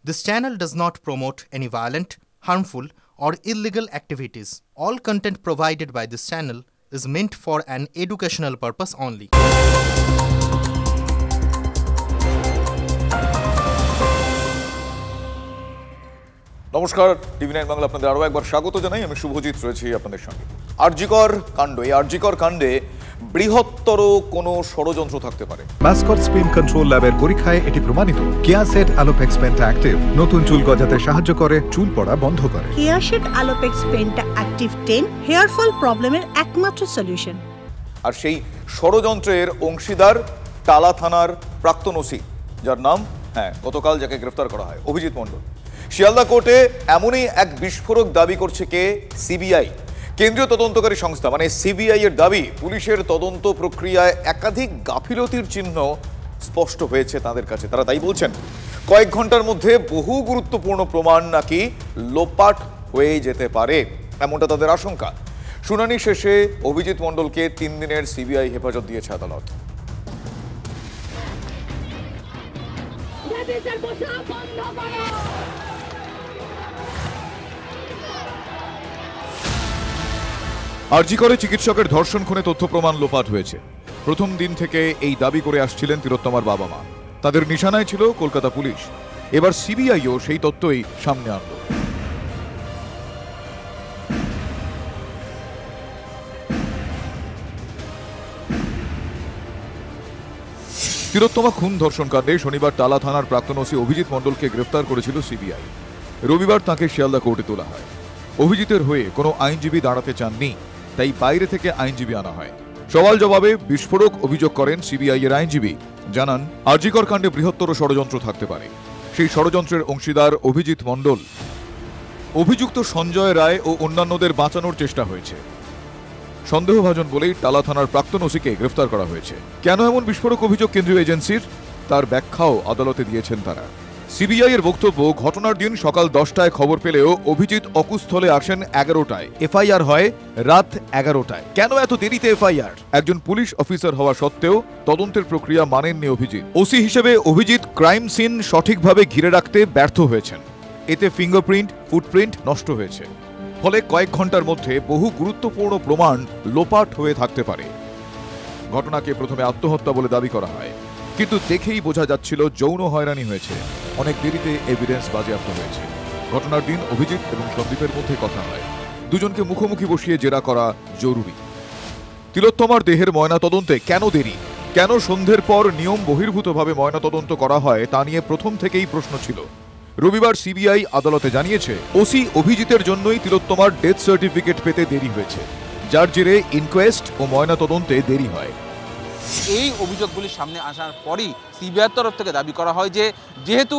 This channel does not promote any violent, harmful, or illegal activities. All content provided by this channel is meant for an educational purpose only. নমস্কার, টিভি9 বাংলা আপনাদের আরও একবার স্বাগত জানাই। আমি শুভজিৎ রয়েছি আপনাদের সঙ্গে। আরজিকর কাণ্ড, এই আরজিকর কাণ্ডে বৃহত্তর কোনো ষড়যন্ত্র থাকতে পারে। মাসকট স্পিন কন্ট্রোল ল্যাবের পরীক্ষায় এটি প্রমাণিত। কেয়াসেট আলোপেক্স পেন্টা অ্যাক্টিভ নতুন চুল গজাতে সাহায্য করে, চুল পড়া বন্ধ করে। Keyaseth alopex penta active 10 hair fall প্রবলেমের একমাত্র সলিউশন। আর সেই ষড়যন্ত্রের অংশীদার টালা থানার প্রাক্তন ওসি, যার নাম গতকাল যাকে গ্রেফতার করা হয়, অভিজিৎ মণ্ডল। শিয়ালদা কোর্টে এমনই এক বিস্ফোরক দাবি করছে কে? সিবিআই, কেন্দ্রীয় তদন্তকারী সংস্থা, মানে সিবিআই এর দাবি পুলিশের তদন্ত প্রক্রিয়ায় একাধিক গাফিলতির চিহ্ন স্পষ্ট হয়েছে তাদের কাছে। তারা তাই বলছেন, কয়েক ঘন্টার মধ্যে বহু গুরুত্বপূর্ণ প্রমাণ নাকি লোপাট হয়ে যেতে পারে, এমনটা তাদের আশঙ্কা। শুনানি শেষে অভিজিৎ মণ্ডলকে 3 দিনের সিবিআই হেফাজত দিয়েছে আদালত। আরজিকরে চিকিৎসকের ধর্ষণ খুনে তথ্য প্রমাণ লোপাট হয়েছে। প্রথম দিন থেকে এই দাবি করে আসছিলেন তিলোত্তমার বাবা মা। তাদের নিশানায় ছিল কলকাতা পুলিশ। এবার সিবিআইও সেই তথ্যই সামনে আনল। তিলোত্তমা খুন ধর্ষণ কাণ্ডে শনিবার টালা থানার প্রাক্তন ওসি অভিজিৎ মণ্ডলকে গ্রেফতার করেছিল সিবিআই। রবিবার তাঁকে শিয়ালদা কোর্টে তোলা হয়। অভিজিতের হয়ে কোনো আইনজীবী দাঁড়াতে চাননি, তাই বাইরে থেকে আইনজীবী আনা হয়। সওয়াল জবাবে বিস্ফোরক অভিযোগ করেন সিবিআই এর আইনজীবী। জানান, আরজিকর কাণ্ডে বৃহত্তর ষড়যন্ত্র থাকতে পারে। সেই ষড়যন্ত্রের অংশীদার অভিজিৎ মণ্ডল। অভিযুক্ত সঞ্জয় রায় ও অন্যান্যদের বাঁচানোর চেষ্টা হয়েছে। সন্দেহভাজন বলেই টালা থানার প্রাক্তন ওসিকে গ্রেফতার করা হয়েছে। কেন এমন বিস্ফোরক অভিযোগ কেন্দ্রীয় এজেন্সির, তার ব্যাখ্যাও আদালতে দিয়েছেন তারা। সিবিআই এর বক্তব্য, ঘটনার দিন সকাল 10টায় খবর পেলেও অভিজিৎ অকুস্থলে আসেন 11টায়। এফআইআর হয় রাত 11টায়। কেন এত দেরিতে এফআইআর? একজন পুলিশ অফিসার হওয়া সত্ত্বেও তদন্তের প্রক্রিয়া মানেননি অভিজিৎ। ওসি হিসেবে অভিজিৎ ক্রাইম সিন সঠিকভাবে ঘিরে রাখতে ব্যর্থ হয়েছেন। এতে ফিঙ্গারপ্রিন্ট, ফুটপ্রিন্ট নষ্ট হয়েছে। ফলে কয়েক ঘন্টার মধ্যে বহু গুরুত্বপূর্ণ প্রমাণ লোপাট হয়ে থাকতে পারে। ঘটনাকে প্রথমে আত্মহত্যা বলে দাবি করা হয়, কিন্তু দেখেই বোঝা যাচ্ছিল যৌন হয়রানি হয়েছে। অনেক দেরিতে এভিডেন্স বাজেয়াপ্ত হয়েছে। ঘটনার দিন অভিজিৎ এবং সন্দীপের মধ্যে কথা হয়। দুজনকে মুখোমুখি বসিয়ে জেরা করা জরুরি। তিলোত্তমার দেহের ময়নাতদন্তে কেন দেরি? কেন সন্ধ্যের পর নিয়ম বহির্ভূতভাবে ময়নাতদন্ত করা হয়, তা নিয়ে প্রথম থেকেই প্রশ্ন ছিল। রবিবার সিবিআই আদালতে জানিয়েছে, ওসি অভিজিতের জন্যই তিলোত্তমার ডেথ সার্টিফিকেট পেতে দেরি হয়েছে, যার জেরে ইনকোয়েস্ট ও ময়নাতদন্তে দেরি হয়। এই অভিযোগগুলি সামনে আসার পরই সিবিআইয়ের তরফ থেকে দাবি করা হয় যে, যেহেতু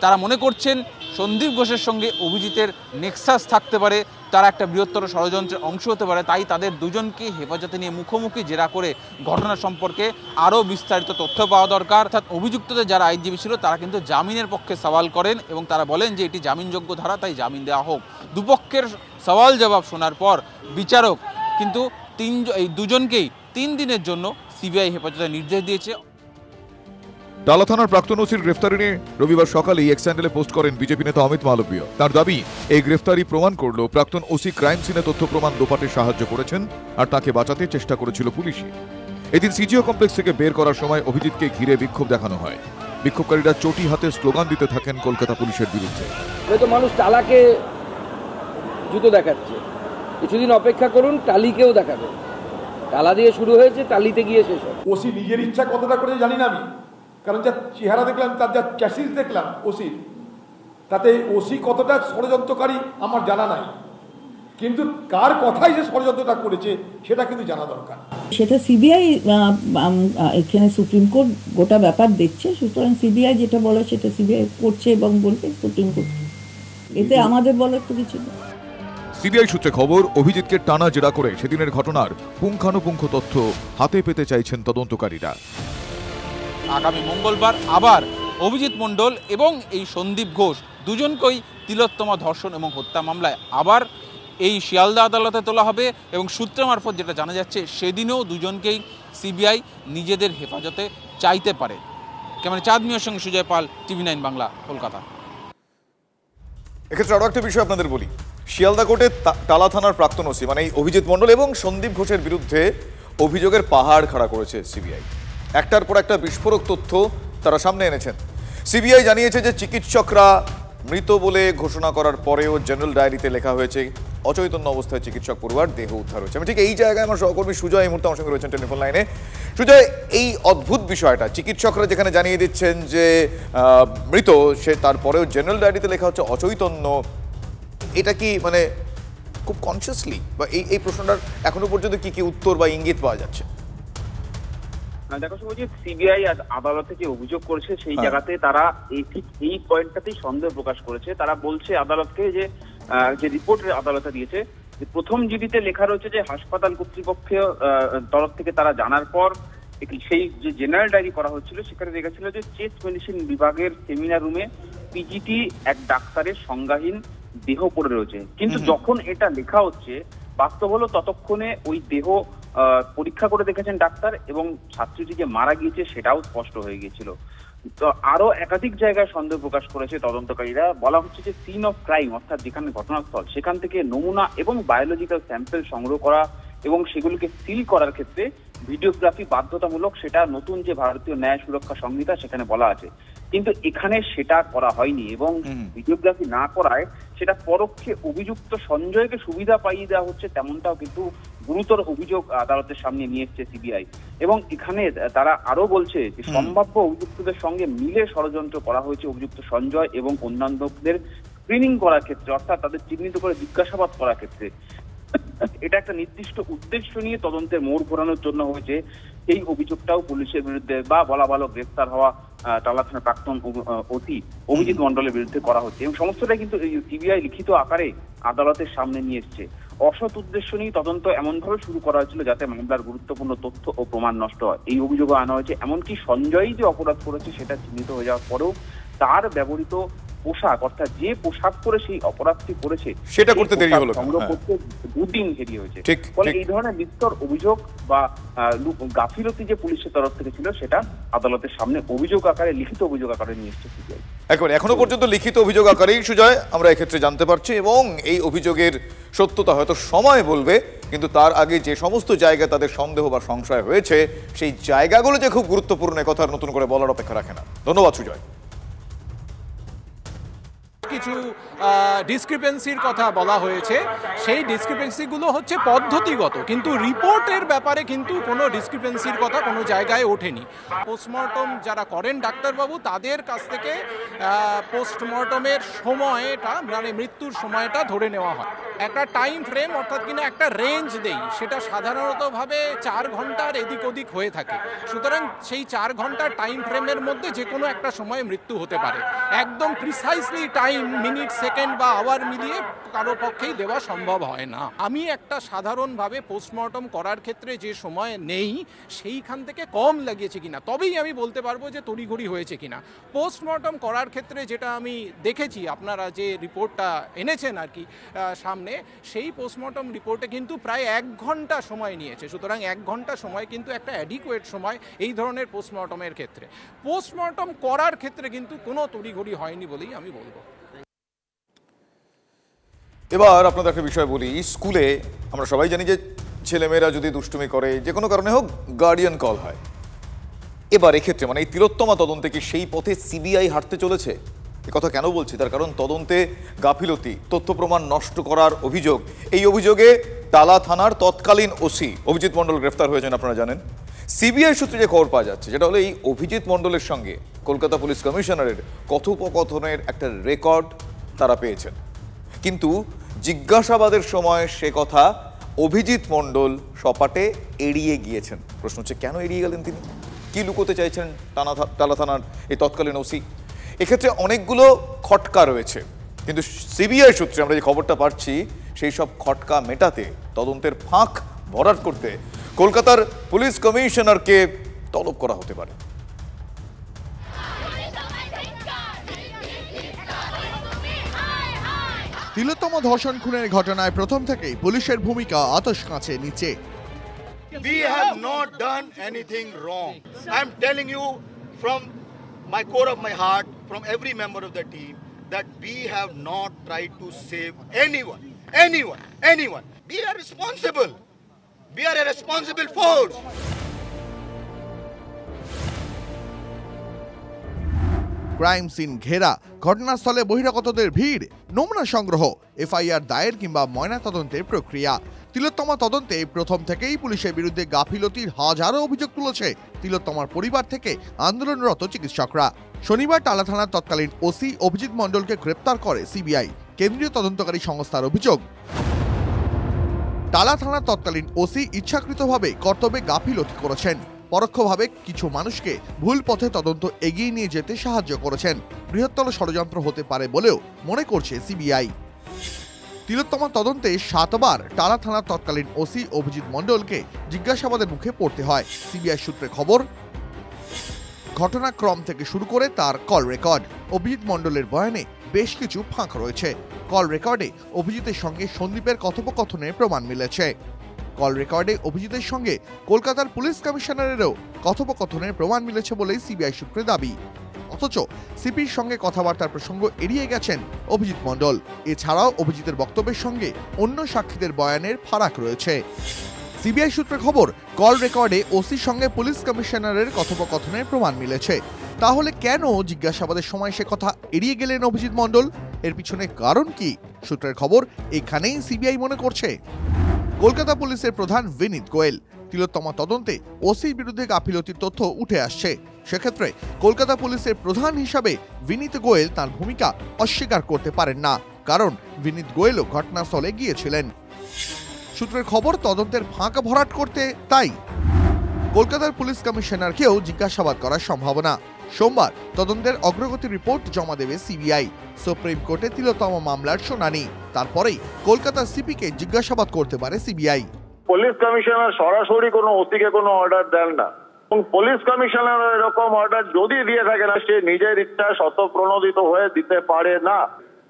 তারা মনে করছেন সন্দীপ ঘোষের সঙ্গে অভিজিতের নেক্সাস থাকতে পারে, তারা একটা বৃহত্তর ষড়যন্ত্রের অংশ হতে পারে, তাই তাদের দুজনকে হেফাজতে নিয়ে মুখোমুখি জেরা করে ঘটনা সম্পর্কে আরও বিস্তারিত তথ্য পাওয়া দরকার। অর্থাৎ অভিযুক্তদের যারা আইনজীবী ছিল তারা কিন্তু জামিনের পক্ষে সওয়াল করেন এবং তারা বলেন যে এটি জামিনযোগ্য ধারা, তাই জামিন দেওয়া হোক। দুপক্ষের সওয়াল জবাব শোনার পর বিচারক কিন্তু এই দুজনকেই 3 দিনের জন্য সিবিআই হেফাজতে নির্দেশ দিয়েছে। টালা থানার প্রাক্তন ওসির গ্রেফতারি নিয়ে রবিবার সকালেই এক্স হ্যান্ডেলে পোস্ট করেন বিজেপি নেতা অমিত মালব্য। তার দাবি, এই গ্রেফতারি প্রমাণ করল প্রাক্তন ওসি ক্রাইম সিনে তথ্য প্রমাণ লোপাটে সাহায্য করেছেন আর তাকে বাঁচাতে চেষ্টা করেছিল পুলিশই। এদিন সিজিও কমপ্লেক্স থেকে বের করার সময় অভিজিৎকে ঘিরে বিক্ষোভ দেখানো হয়। বিক্ষোভকারীরা চটি হাতে স্লোগান দিতে থাকেন কলকাতা পুলিশের বিরুদ্ধে। তো মানুষ টালাকে জুতো দেখাচ্ছে, কিছুদিন অপেক্ষা করুন, টালিকেও দেখাবে। টালা দিয়ে শুরু হয়েছে, টালিতে গিয়ে শেষ হয়। ওসি নিজের ইচ্ছা কতটা করে জানি না আমি, কারণ যা চেহারা দেখলাম, তার যা চ্যাসিস দেখলাম ওসির, তাতে ওসি কতটা ষড়যন্ত্রকারী আমার জানা নাই, কিন্তু কার কথাই যে ষড়যন্ত্রটা করেছে সেটা কিন্তু জানা দরকার। সেটা সিবিআই, এখানে সুপ্রিম কোর্ট গোটা ব্যাপার দেখছে, সুতরাং সিবিআই যেটা বলে সেটা সিবিআই করছে এবং বলবে সুপ্রিম কোর্ট। এতে আমাদের বলার তো কিছু নেই। সিবিআই সূত্রে খবর, অভিজিৎকে টানা জেরা করে সেদিনের ঘটনার পুঙ্খানুপুঙ্খ তথ্য হাতে পেতে চাইছেন তদন্তকারীরা। আগামী মঙ্গলবার আবার অভিজিৎ মণ্ডল এবং এই সন্দীপ ঘোষ দুজনকেই তিলোত্তমা ধর্ষণ এবং হত্যা মামলায় আবার এই শিয়ালদা আদালতে তোলা হবে এবং সূত্র মারফত যেটা জানা যাচ্ছে, সেদিনও দুজনকেই সিবিআই নিজেদের হেফাজতে চাইতে পারে। ক্যামেরা চাঁদ মিয়ার সঙ্গে সুজয় পাল, টিভি9 বাংলা, কলকাতা। এক্ষেত্রে আরো একটা বিষয় আপনাদের বলি, শিয়ালদা কোর্টে টালা থানার প্রাক্তন ওসি মানে অভিজিৎ মণ্ডল এবং সন্দীপ ঘোষের বিরুদ্ধে অভিযোগের পাহাড় খাড়া করেছে সিবিআই। একটার পর একটা বিস্ফোরক তথ্য তারা সামনে এনেছেন। সিবিআই জানিয়েছে যে চিকিৎসকরা মৃত বলে ঘোষণা করার পরেও জেনারেল ডায়েরিতে লেখা হয়েছে অচৈতন্য অবস্থায় চিকিৎসক পড়ুয়ার দেহ উদ্ধার হয়েছে। আমি ঠিক এই জায়গায় আমার সহকর্মী সুজয় এই মুহূর্তে আমার সঙ্গে রয়েছেন টেলিফোন লাইনে। সুজয়, এই অদ্ভুত বিষয়টা চিকিৎসকরা যেখানে জানিয়ে দিচ্ছেন যে মৃত, সে তারপরেও জেনারেল ডায়েরিতে লেখা হচ্ছে অচৈতন্য, এটা কি মানে খুব কনসিয়াসলি বা এই প্রশ্নটার এখনো পর্যন্ত কি কি উত্তর বা ইঙ্গিত পাওয়া যাচ্ছে? দেখো শুভজিৎ, সিবিআই আদালতে যে অভিযোগ করেছে সেই জায়গাতে তারা এই পয়েন্টটাতেই সন্দেহ প্রকাশ করেছে। তারা বলছে আদালতকে যে রিপোর্ট আদালতে দিয়েছে যে প্রথম জিডিতে লেখা রয়েছে যে হাসপাতাল কর্তৃপক্ষের তরফ থেকে তারা জানার পর সেই যে জেনারেল ডায়েরি করা হচ্ছিল সেখানে লেখা ছিল যে চেস্ট মেডিসিন বিভাগের সেমিনার রুমে পিজিটি এক ডাক্তারের সংজ্ঞাহীন দেহ পড়ে রয়েছে। কিন্তু যখন এটা লেখা হচ্ছে বাস্তব হলো ততক্ষণে ওই দেহ পরীক্ষা করে দেখেছেন ডাক্তার এবং ছাত্রীটি যে মারা গিয়েছে সেটাও স্পষ্ট হয়ে গিয়েছিল। তো আরো একাধিক জায়গায় সন্দেহ প্রকাশ করেছে তদন্তকারীরা। বলা হচ্ছে যে সিন অফ ক্রাইম অর্থাৎ যেখানে ঘটনাস্থল সেখান থেকে নমুনা এবং বায়োলজিক্যাল স্যাম্পল সংগ্রহ করা এবং সেগুলোকে সিল করার ক্ষেত্রে ভিডিওগ্রাফি বাধ্যতামূলক, সেটা নতুন যে ভারতীয় ন্যায় সুরক্ষা সংহিতা সেখানে বলা আছে। কিন্তু এখানে সেটা করা হয়নি এবং ভিডিওগ্রাফি না করায় সেটা পরোক্ষে অভিযুক্ত সঞ্জয়কে সুবিধা পাইয়ে দেওয়া হচ্ছে, তেমনটাও কিন্তু গুরুতর অভিযোগ আদালতের সামনে নিয়ে এসেছে সিবিআই। এবং এখানে তারা আরো বলছে যে সম্ভাব্য অভিযুক্তদের সঙ্গে মিলে ষড়যন্ত্র করা হয়েছে অভিযুক্ত সঞ্জয় এবং অন্যান্যদের স্ক্রিনিং করার ক্ষেত্রে, অর্থাৎ তাদের চিহ্নিত করে জিজ্ঞাসাবাদ করার ক্ষেত্রে। এটা একটা নির্দিষ্ট উদ্দেশ্য নিয়ে তদন্তের মোড় ঘোরানোর জন্য হয়েছে এই অভিযোগটাও পুলিশের বিরুদ্ধে বা বলা ভালো গ্রেফতার হওয়া টালা থানার প্রাক্তন ওসি অভিজিৎ মণ্ডলের বিরুদ্ধে করা হচ্ছে। এবং সমস্তটাই কিন্তু সিবিআই লিখিত আকারে আদালতের সামনে নিয়ে এসছে। অসৎ উদ্দেশ্য নিয়ে তদন্ত এমনভাবে শুরু করা হয়েছিল যাতে মামলার গুরুত্বপূর্ণ তথ্য ও প্রমাণ নষ্ট হয়, এই অভিযোগও আনা হয়েছে। এমনকি সঞ্জয়ই যে অপরাধ করেছে সেটা চিহ্নিত হয়ে যাওয়ার পরেও তার ব্যবহৃত পোশাক, অর্থাৎ যে পোশাক পরে সেই অপরাধটি করেছে সেটা করতে দেরি হলো, সংগ্রহ করতে দুদিন দেরি হয়েছে। ফলে এই ধরনের বিস্তর অভিযোগ বা গাফিলতি যে পুলিশের তরফ থেকে ছিল সেটা আদালতের সামনে অভিযোগ আকারে, লিখিত অভিযোগ আকারে নিয়ে এসেছে সিবিআই। এখনো পর্যন্ত লিখিত অভিযোগ আকারেই সুজয় আমরা এক্ষেত্রে জানতে পারছি এবং এই অভিযোগের সত্যতা হয়তো সময় বলবে, কিন্তু তার আগে যে সমস্ত জায়গা তাদের সন্দেহ বা সংশয় হয়েছে সেই জায়গাগুলো যে খুব গুরুত্বপূর্ণ কথা নতুন করে বলার অপেক্ষা রাখে না। ধন্যবাদ সুজয়। কিছু ডিসক্রিপেন্সির কথা বলা হয়েছে, সেই ডিসক্রিপেন্সিগুলো হচ্ছে পদ্ধতিগত, কিন্তু রিপোর্টের ব্যাপারে কিন্তু কোনো ডিসক্রিপেন্সির কথা কোনো জায়গায় ওঠেনি। পোস্টমর্টম যারা করেন ডাক্তারবাবু তাদের কাছ থেকে পোস্টমর্টমের সময়টা মানে মৃত্যুর সময়টা ধরে নেওয়া হয়, একটা টাইম ফ্রেম অর্থাৎ কিনা একটা রেঞ্জ দেই, সেটা সাধারণতভাবে 4 ঘন্টার এদিক ওদিক হয়ে থাকে। সুতরাং সেই 4 ঘন্টার টাইম ফ্রেমের মধ্যে যে কোনো একটা সময়ে মৃত্যু হতে পারে। একদম প্রিসাইসলি টাইম মিনিট সেকেন্ড বা আওয়ার মিলিয়ে কারো পক্ষেই দেওয়া সম্ভব হয় না। আমি একটা সাধারণভাবে পোস্টমর্টম করার ক্ষেত্রে যে সময় নেই সেইখান থেকে কম লাগিয়েছে কিনা তবেই আমি বলতে পারবো যে তড়িঘড়ি হয়েছে কিনা। পোস্টমর্টম করার ক্ষেত্রে যেটা আমি দেখেছি, আপনারা যে রিপোর্টটা এনেছেন আর কি সামনে, সেই পোস্টমর্টম রিপোর্টে কিন্তু প্রায় 1 ঘন্টা সময় নিয়েছে। সুতরাং 1 ঘন্টা সময় কিন্তু একটা অ্যাডিকুয়েট সময় এই ধরনের পোস্টমর্টমের ক্ষেত্রে। পোস্টমর্টম করার ক্ষেত্রে কিন্তু কোনো তড়িঘড়ি হয়নি বলেই আমি বলবো। এবার আপনাদের একটা বিষয় বলি, স্কুলে আমরা সবাই জানি যে ছেলেমেয়েরা যদি দুষ্টুমি করে যে কোনো কারণে হোক গার্ডিয়ান কল হয়। এবার এক্ষেত্রে মানে এই তিলোত্তমা তদন্তে কি সেই পথে সিবিআই হাঁটতে চলেছে? এ কথা কেন বলছি, তার কারণ তদন্তে গাফিলতি, তথ্য প্রমাণ নষ্ট করার অভিযোগ, এই অভিযোগে টালা থানার তৎকালীন ওসি অভিজিৎ মণ্ডল গ্রেফতার হয়েছেন আপনারা জানেন। সিবিআই সূত্রে যে খবর পাওয়া যাচ্ছে যেটা হলো এই অভিজিৎ মণ্ডলের সঙ্গে কলকাতা পুলিশ কমিশনারের কথোপকথনের একটা রেকর্ড তারা পেয়েছেন, কিন্তু জিজ্ঞাসাবাদের সময় সে কথা অভিজিৎ মণ্ডল সপাটে এড়িয়ে গিয়েছেন। প্রশ্ন হচ্ছে কেন এড়িয়ে গেলেন তিনি, কি লুকোতে চাইছেন টালা থানার এই তৎকালীন ওসি? এক্ষেত্রে অনেকগুলো খটকা রয়েছে, কিন্তু সিবিআই সূত্রে আমরা যে খবরটা পাচ্ছি সেই সব খটকা মেটাতে, তদন্তের ফাঁক ভরাট করতে কলকাতার পুলিশ কমিশনারকে তলব করা হতে পারে। তিলোত্তমা ধর্ষণ খুনের ঘটনায় প্রথম থেকেই পুলিশের ভূমিকা আতশ কাঁচে নিচে। We have not done anything wrong. I'm telling you from my core of my heart, from every member of the team, that we have not tried to save anyone. We are responsible. We are a responsible force. Crime scene ঘেরা, ঘটনাস্থলে বহিরাগতদের ভিড়, নমুনা সংগ্রহ, FIR দায়ের কিংবা ময়নাতদন্তের প্রক্রিয়া। তিলোত্তমা তদন্তে প্রথম থেকেই পুলিশের বিরুদ্ধে গাফিলতির হাজারো অভিযোগ তুলেছে তিলোত্তমার পরিবার থেকে আন্দোলনরত চিকিৎসকরা। শনিবার টালা থানার তৎকালীন ওসি অভিজিৎ মণ্ডলকে গ্রেপ্তার করে সিবিআই। কেন্দ্রীয় তদন্তকারী সংস্থার অভিযোগ, টালা থানার তৎকালীন ওসি ইচ্ছাকৃতভাবে কর্তব্যে গাফিলতি করেছেন, পরোক্ষভাবে কিছু মানুষকে ভুল পথে তদন্ত এগিয়ে নিয়ে যেতে সাহায্য করেছেন। বৃহত্তর ষড়যন্ত্র হতে পারে বলেও মনে করছে সিবিআই। তিলোত্তমা তদন্তে 7 বার টালা থানার তৎকালীন ওসি অভিজিৎ মণ্ডলকে জিজ্ঞাসাবাদের মুখে পড়তে হয়। সিবিআই সূত্রে খবর, ঘটনাক্রম থেকে শুরু করে তার কল রেকর্ড। অভিজিৎ মণ্ডলের বয়ানে বেশ কিছু ফাঁক রয়েছে। কল রেকর্ডে অভিজিতের সঙ্গে সন্দীপের কথোপকথনের প্রমাণ মিলেছে। কল রেকর্ডে অভিজিতের সঙ্গে কলকাতার পুলিশ কমিশনারেরও কথোপকথনের প্রমাণ মিলেছে বলেই সিবিআই সূত্রে দাবি। অথচ সিপির সঙ্গে কথাবার্তার প্রসঙ্গ এড়িয়ে গেছেন অভিজিৎ মণ্ডল। এছাড়াও অভিজিতের বক্তব্যের সঙ্গে অন্য সাক্ষীদের বয়ানের ফারাক রয়েছে। সিবিআই সূত্রে খবর, কল রেকর্ডে ওসির সঙ্গে পুলিশ কমিশনারের কথোপকথনের প্রমাণ মিলেছে। তাহলে কেন জিজ্ঞাসাবাদের সময় সে কথা এড়িয়ে গেলেন অভিজিৎ মণ্ডল? এর পিছনে কারণ কি? সূত্রের খবর, এখানেই সিবিআই মনে করছে কলকাতা পুলিশের প্রধান বিনীত গোয়েল। তিলোত্তমা তদন্তে ওসির বিরুদ্ধে গাফিলতির তথ্য উঠে আসছে। সেক্ষেত্রে কলকাতা পুলিশের প্রধান হিসাবে বিনীত গোয়েল তার ভূমিকা অস্বীকার করতে পারেন না, কারণ বিনীত গোয়েলও ঘটনাস্থলে গিয়েছিলেন। সূত্রের খবর, তদন্তের ফাঁক ভরাট করতে তাই কলকাতার পুলিশ কমিশনারকেও জিজ্ঞাসাবাদ করার সম্ভাবনা। সোমবার তদন্তের অগ্রগতি রিপোর্ট জমা দেবে সিবিআই। সুপ্রিম কোর্টে তিলোত্তমা মামলার শুনানি, তারপরেই কলকাতা সিপিকে জিজ্ঞাসাবাদ করতে পারে সিবিআই। পুলিশ কমিশনার সরাসরি কোনো ওসিকে কোনো অর্ডার দেন না, এবং পুলিশ কমিশনার এরকম অর্ডার যদি দিয়ে থাকে না, সে নিজের ইচ্ছা স্বতঃপ্রণোদিত হয়ে দিতে পারে না।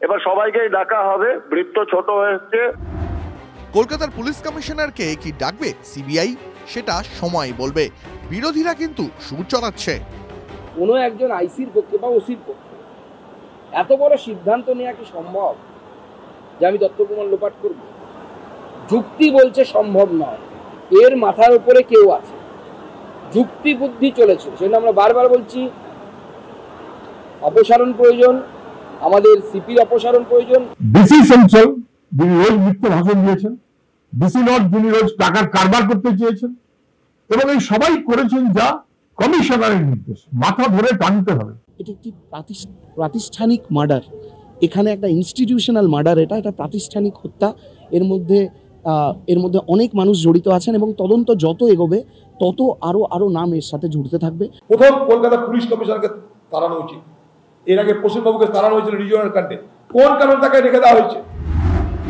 এবার সবাইকেই ডাকা হবে, বৃত্ত ছোট হয়েছে। কলকাতার পুলিশ কমিশনারকে কি ডাকবে সিবিআই, সেটা সময় বলবে। বিরোধীরা কিন্তু সুর চড়াচ্ছে। কোনো একজন আইসির পক্ষে বা ওসির পক্ষে এত বড় সিদ্ধান্ত নেওয়া কি সম্ভব যে আমি তথ্য প্রমাণ লোপাট করব? যুক্তি বলছে সম্ভব নয়। এর মাথার উপরে কেউ আছে, যুক্তি বুদ্ধি চলেছে। সেজন্য আমরা বারবার বলছি অপসারণ প্রয়োজন, আমাদের সিপির অপসারণ প্রয়োজন। ডিসি সেন্ট্রাল যিনি রোজ মিথ্যে ভাষণ দিয়েছেন, ডিসি নট যিনি রোজ টাকার কারবার করতে চেয়েছেন, এবং এই সবাই করেছেন যা কমিশনারের নির্দেশ। মাথা ধরে টানতে হবে। এটা একটি প্রাতিষ্ঠানিক মার্ডার, এখানে একটা ইনস্টিটিউশনাল মার্ডার, এটা প্রাতিষ্ঠানিক হত্যা। এর মধ্যে অনেক মানুষ জড়িত আছেন এবং তদন্ত যত এগোবে তত আরো নাম এর সাথে জুড়তে থাকবে। প্রথম কলকাতা পুলিশ কমিশনারকে তাড়ানো উচিত। এর আগে প্রসূনবাবুকে তাড়ানো হয়েছিল রিজিওনাল কাণ্ডে। কোন কারণে তাকে রেখে দেওয়া হয়েছে?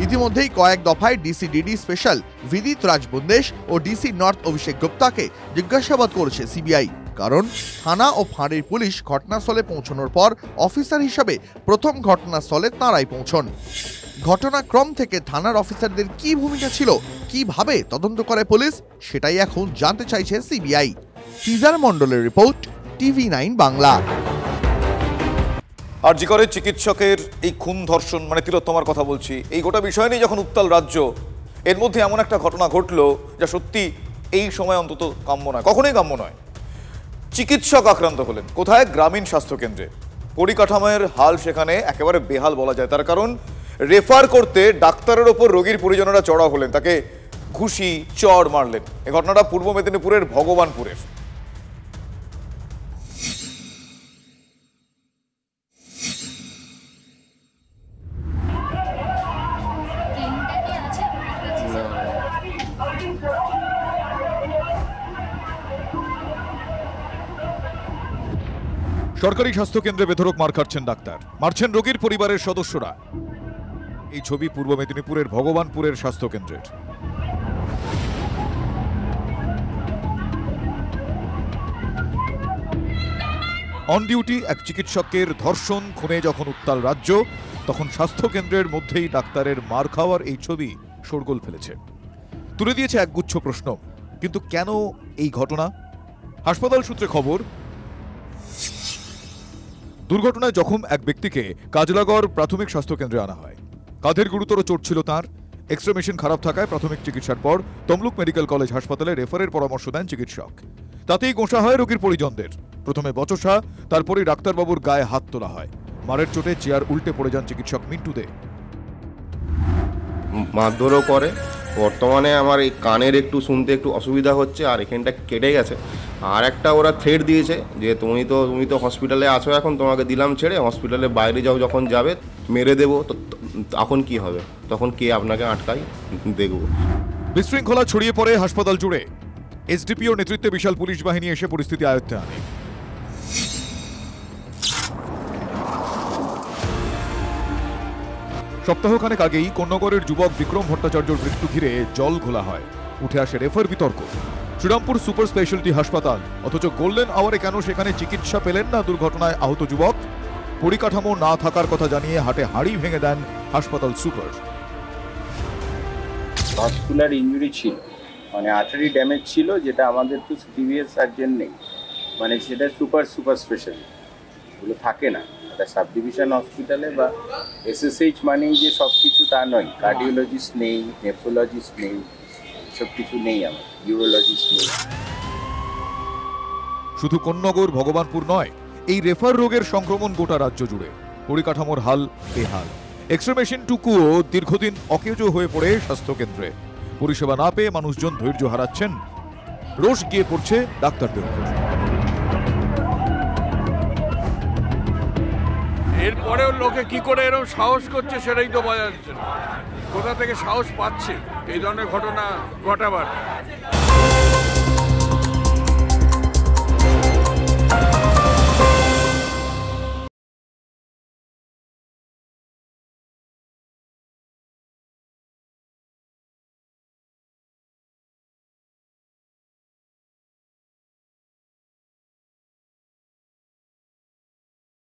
ইতিমধ্যেই কয়েক দফায় ডিসি ডিডি স্পেশাল বিদিত রাজ বুন্দেশ ও ডিসি নর্থ অভিষেক গুপ্তাকে জিজ্ঞাসাবাদ করেছে সিবিআই। কারণ থানা ও ফাঁড়ির পুলিশ ঘটনাস্থলে পৌঁছানোর পর অফিসার হিসাবে প্রথম ঘটনাস্থলে তাঁরাই পৌঁছন। ঘটনাক্রম থেকে থানার অফিসারদের কি ভূমিকা ছিল, কিভাবে তদন্ত করে পুলিশ, সেটাই এখন জানতে চাইছে সিবিআই। সিজার মণ্ডলের রিপোর্ট, TV9 বাংলা। আরজি করের চিকিৎসকের এই খুন ধর্ষণ, মানে তিলোত্তমার কথা বলছি, এই গোটা বিষয় নিয়ে যখন উত্তাল রাজ্য, এর মধ্যে এমন একটা ঘটনা ঘটলো যা সত্যি এই সময় অন্তত কাম্য নয়, কখনোই কাম্য নয়। চিকিৎসক আক্রান্ত হলেন কোথায়? গ্রামীণ স্বাস্থ্যকেন্দ্রে। পরিকাঠামোর হাল সেখানে একেবারে বেহাল বলা যায়। তার কারণ রেফার করতে ডাক্তারের ওপর রোগীর পরিজনেরা চড়া হলেন, তাকে ঘুষি চড় মারলেন। এই ঘটনাটা পূর্ব মেদিনীপুরের ভগবানপুরের। সরকারি স্বাস্থ্যকেন্দ্রে বেধড়ক মার খাচ্ছেন ডাক্তার, মারছেন রোগীর পরিবারের সদস্যরা। এই ছবি পূর্ব মেদিনীপুরের ভগবানপুরের স্বাস্থ্যকেন্দ্রের। অন ডিউটি এক চিকিৎসকের ধর্ষণ খুনে যখন উত্তাল রাজ্য, তখন স্বাস্থ্যকেন্দ্রের মধ্যেই ডাক্তারের মার খাওয়ার এই ছবি শোরগোল ফেলেছে, তুলে দিয়েছে একগুচ্ছ প্রশ্ন। কিন্তু কেন এই ঘটনা? হাসপাতাল সূত্রে খবর, দুর্ঘটনায় জখম এক ব্যক্তিকে কাজলাগড় প্রাথমিক স্বাস্থ্যকেন্দ্রে আনা হয়। কাঁধের গুরুতর চোট ছিল তাঁর। এক্সরে মেশিন খারাপ থাকায় প্রাথমিক চিকিৎসার পর তমলুক মেডিকেল কলেজ হাসপাতালে রেফারের পরামর্শ দেন চিকিৎসক। তাতেই গোঁসা হয় রোগীর পরিজনদের। প্রথমে বচসা, তারপরে ডাক্তারবাবুর গায়ে হাত তোলা হয়। মারের চোটে চেয়ার উল্টে পড়ে যান চিকিৎসক মিন্টু দে। মারধরও করে। বর্তমানে আমার এই কানের একটু শুনতে একটু অসুবিধা হচ্ছে, আর এখানটা কেটে গেছে। আর একটা ওরা থ্রেট দিয়েছে যে তুমি তো হসপিটালে আছো, এখন তোমাকে দিলাম ছেড়ে, হসপিটালে বাইরে যাও, যখন যাবে মেরে দেবো, তো তখন কি হবে, তখন কে আপনাকে আটকাই দেখব। বিশৃঙ্খলা ছড়িয়ে পড়ে হাসপাতাল জুড়ে। এসডিপিওর নেতৃত্বে বিশাল পুলিশ বাহিনী এসে পরিস্থিতি আয়ত্তে আনে। সপ্তাহখানেক আগেই কোন্নগরের যুবক বিক্রম ভট্টাচার্যর মৃত্যু ঘিরে জল ঘোলা হয়। উঠে আসে রেফার বিতর্ক। শ্রীরামপুর সুপার স্পেশালিটি হাসপাতাল, অথচ গোল্ডেন আওয়ারে কেন সেখানে চিকিৎসা পেলেন না দুর্ঘটনায় আহত যুবক? পরিকাঠামো না থাকার কথা জানিয়ে হাটে হাঁড়ি ভেঙে দেন হাসপাতাল সুপার। ভাস্কুলার ইনজুরি ছিল, মানে আর্টারি ড্যামেজ ছিল, যেটা আমাদের তো সিভিএস সার্জন নেই, মানে সেটা সুপার স্পেশালিটি এগুলো থাকে না। এটা সাব ডিভিশন হসপিটালে বা এসএসএইচ মানেই যে সব কিছু তা নয়। কার্ডিওলজিস্ট নেই, নেফ্রোলজিস্ট নেই, সব কিছু নেই, আমার ইউরোলজিস্ট নেই। শুধু কোন্নগর, ভগবানপুর নয়, এই রেফার রোগের সংক্রমণ গোটা রাজ্য জুড়ে। পরিকাঠামোর হাল বেহাল। এক্সরে মেশিনটুকুও দীর্ঘদিন অকেজো হয়ে পড়ে স্বাস্থ্যকেন্দ্রে। পরিষেবা না পেয়ে মানুষজন ধৈর্য হারাচ্ছেন। রোষ গিয়ে পড়ছে ডাক্তারদের উপর। এরপরেও লোকে কি করে এরকম সাহস করছে সেটাই তো বোঝা যাচ্ছে না। কোথা থেকে সাহস পাচ্ছে এই ধরনের ঘটনা ঘটাবার।